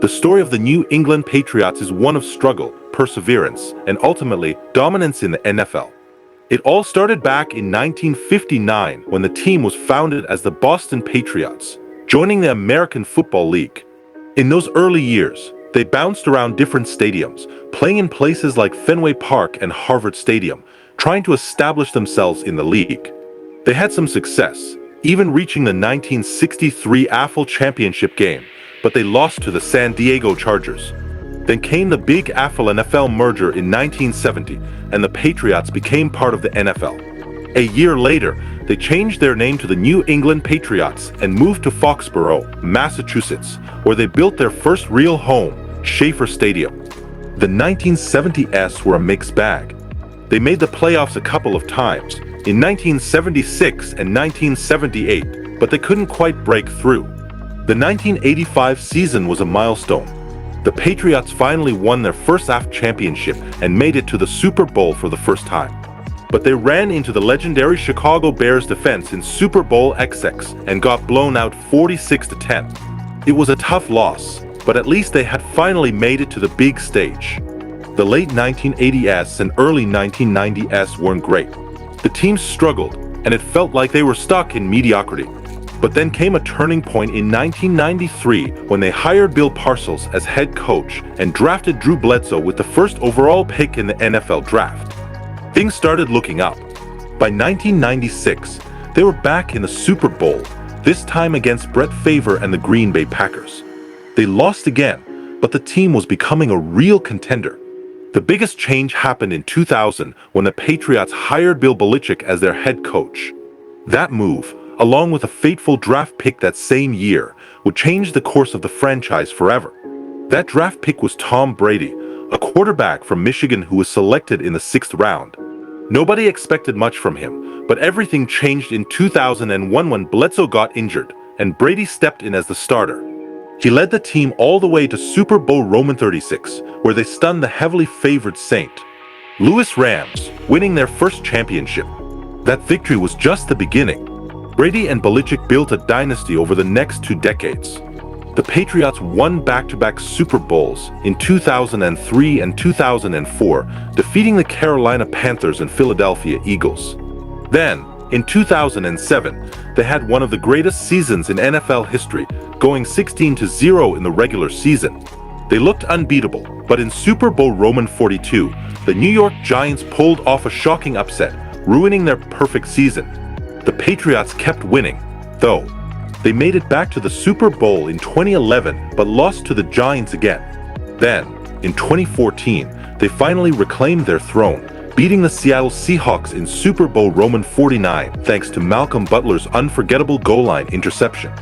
The story of the New England Patriots is one of struggle, perseverance, and ultimately dominance in the NFL. It all started back in 1959 when the team was founded as the Boston Patriots, joining the American Football League. In those early years, they bounced around different stadiums, playing in places like Fenway Park and Harvard Stadium, trying to establish themselves in the league. They had some success, even reaching the 1963 AFL Championship game, but they lost to the San Diego Chargers. Then came the big AFL-NFL merger in 1970, and the Patriots became part of the NFL. A year later, they changed their name to the New England Patriots and moved to Foxborough, Massachusetts, where they built their first real home, Schaefer Stadium. The 1970s were a mixed bag. They made the playoffs a couple of times, in 1976 and 1978, but they couldn't quite break through. The 1985 season was a milestone. The Patriots finally won their first AFL championship and made it to the Super Bowl for the first time. But they ran into the legendary Chicago Bears defense in Super Bowl XX and got blown out 46-10. It was a tough loss, but at least they had finally made it to the big stage. The late 1980s and early 1990s weren't great. The team struggled, and it felt like they were stuck in mediocrity. But then came a turning point in 1993 when they hired Bill Parcells as head coach and drafted Drew Bledsoe with the first overall pick in the NFL draft. Things started looking up. By 1996, they were back in the Super Bowl, this time against Brett Favre and the Green Bay Packers. They lost again, but the team was becoming a real contender. The biggest change happened in 2000 when the Patriots hired Bill Belichick as their head coach. That move, along with a fateful draft pick that same year, would change the course of the franchise forever. That draft pick was Tom Brady, a quarterback from Michigan who was selected in the 6th round. Nobody expected much from him, but everything changed in 2001 when Bledsoe got injured and Brady stepped in as the starter. He led the team all the way to Super Bowl XXXVI, where they stunned the heavily favored St. Louis Rams, winning their first championship. That victory was just the beginning. Brady and Belichick built a dynasty over the next 2 decades. The Patriots won back-to-back Super Bowls in 2003 and 2004, defeating the Carolina Panthers and Philadelphia Eagles. Then, in 2007, they had one of the greatest seasons in NFL history, going 16-0 in the regular season. They looked unbeatable, but in Super Bowl XLII, the New York Giants pulled off a shocking upset, ruining their perfect season. The Patriots kept winning, though. They made it back to the Super Bowl in 2011, but lost to the Giants again. Then, in 2014, they finally reclaimed their throne, beating the Seattle Seahawks in Super Bowl XLIX thanks to Malcolm Butler's unforgettable goal line interception.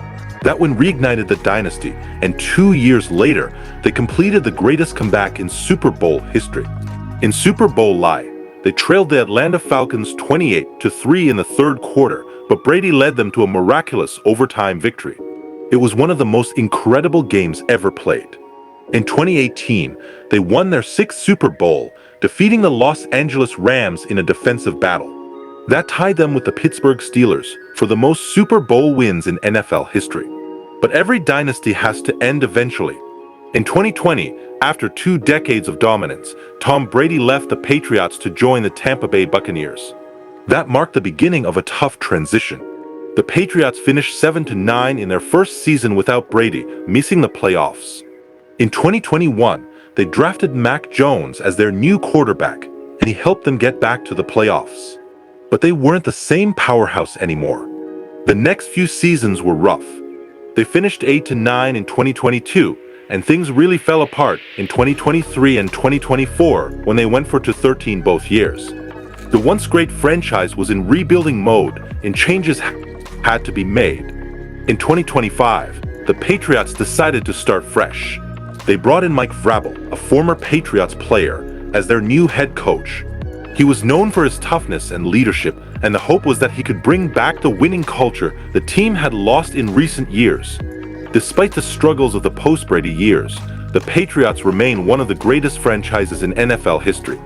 That win reignited the dynasty, and 2 years later, they completed the greatest comeback in Super Bowl history. In Super Bowl LI, they trailed the Atlanta Falcons 28-3 in the 3rd quarter, but Brady led them to a miraculous overtime victory. It was one of the most incredible games ever played. In 2018, they won their 6th Super Bowl, defeating the Los Angeles Rams in a defensive battle. That tied them with the Pittsburgh Steelers for the most Super Bowl wins in NFL history. But every dynasty has to end eventually. In 2020, after 2 decades of dominance, Tom Brady left the Patriots to join the Tampa Bay Buccaneers. That marked the beginning of a tough transition. The Patriots finished 7-9 in their first season without Brady, missing the playoffs. In 2021, they drafted Mac Jones as their new quarterback, and he helped them get back to the playoffs. But they weren't the same powerhouse anymore. The next few seasons were rough. They finished 8-9 in 2022, and things really fell apart in 2023 and 2024 when they went for 2-13 both years. The once great franchise was in rebuilding mode, and changes had to be made. In 2025, the Patriots decided to start fresh. They brought in Mike Vrabel, a former Patriots player, as their new head coach. He was known for his toughness and leadership, and the hope was that he could bring back the winning culture the team had lost in recent years. Despite the struggles of the post-Brady years, the Patriots remain one of the greatest franchises in NFL history.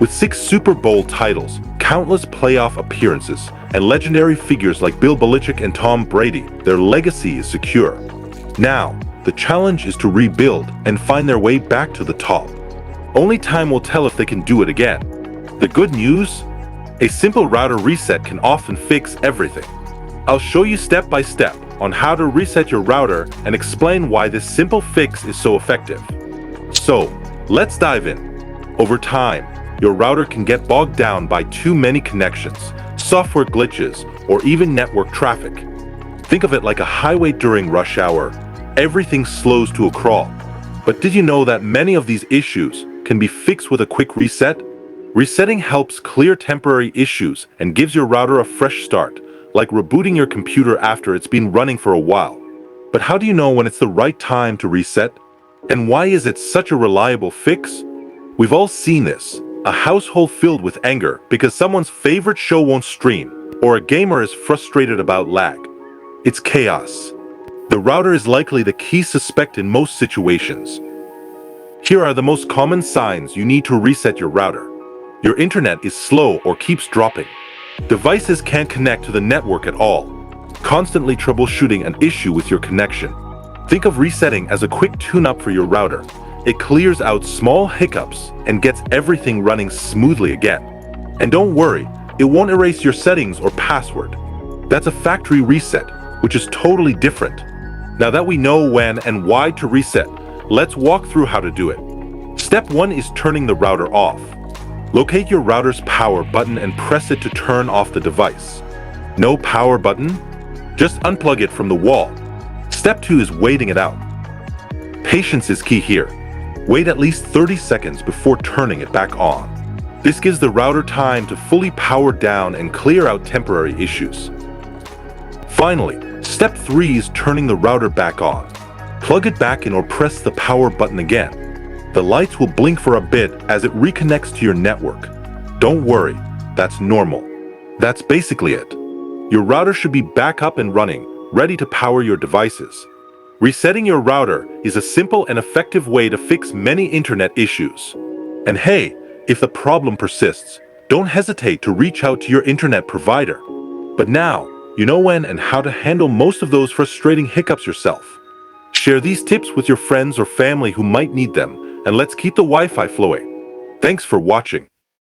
With 6 Super Bowl titles, countless playoff appearances, and legendary figures like Bill Belichick and Tom Brady, their legacy is secure. Now, The challenge is to rebuild and find their way back to the top. Only time will tell if they can do it again. The good news? A simple router reset can often fix everything. I'll show you step by step on how to reset your router and explain why this simple fix is so effective. So, let's dive in. Over time, your router can get bogged down by too many connections, software glitches, or even network traffic. Think of it like a highway during rush hour. Everything slows to a crawl. But did you know that many of these issues can be fixed with a quick reset? Resetting helps clear temporary issues and gives your router a fresh start, like rebooting your computer after it's been running for a while. But how do you know when it's the right time to reset? And why is it such a reliable fix? We've all seen this. A household filled with anger because someone's favorite show won't stream, or a gamer is frustrated about lag. It's chaos. The router is likely the key suspect in most situations. Here are the most common signs you need to reset your router. Your internet is slow or keeps dropping. Devices can't connect to the network at all. Constantly troubleshooting an issue with your connection. Think of resetting as a quick tune-up for your router. It clears out small hiccups and gets everything running smoothly again. And don't worry, it won't erase your settings or password. That's a factory reset, which is totally different. Now that we know when and why to reset, let's walk through how to do it. Step 1 is turning the router off. Locate your router's power button and press it to turn off the device. No power button? Just unplug it from the wall. Step 2 is waiting it out. Patience is key here. Wait at least 30 seconds before turning it back on. This gives the router time to fully power down and clear out temporary issues. Finally, step 3 is turning the router back on. Plug it back in or press the power button again. The lights will blink for a bit as it reconnects to your network. Don't worry, that's normal. That's basically it. Your router should be back up and running, ready to power your devices. Resetting your router is a simple and effective way to fix many internet issues. And hey, if the problem persists, don't hesitate to reach out to your internet provider. But now, you know when and how to handle most of those frustrating hiccups yourself. Share these tips with your friends or family who might need them, and let's keep the Wi-Fi flowing. Thanks for watching.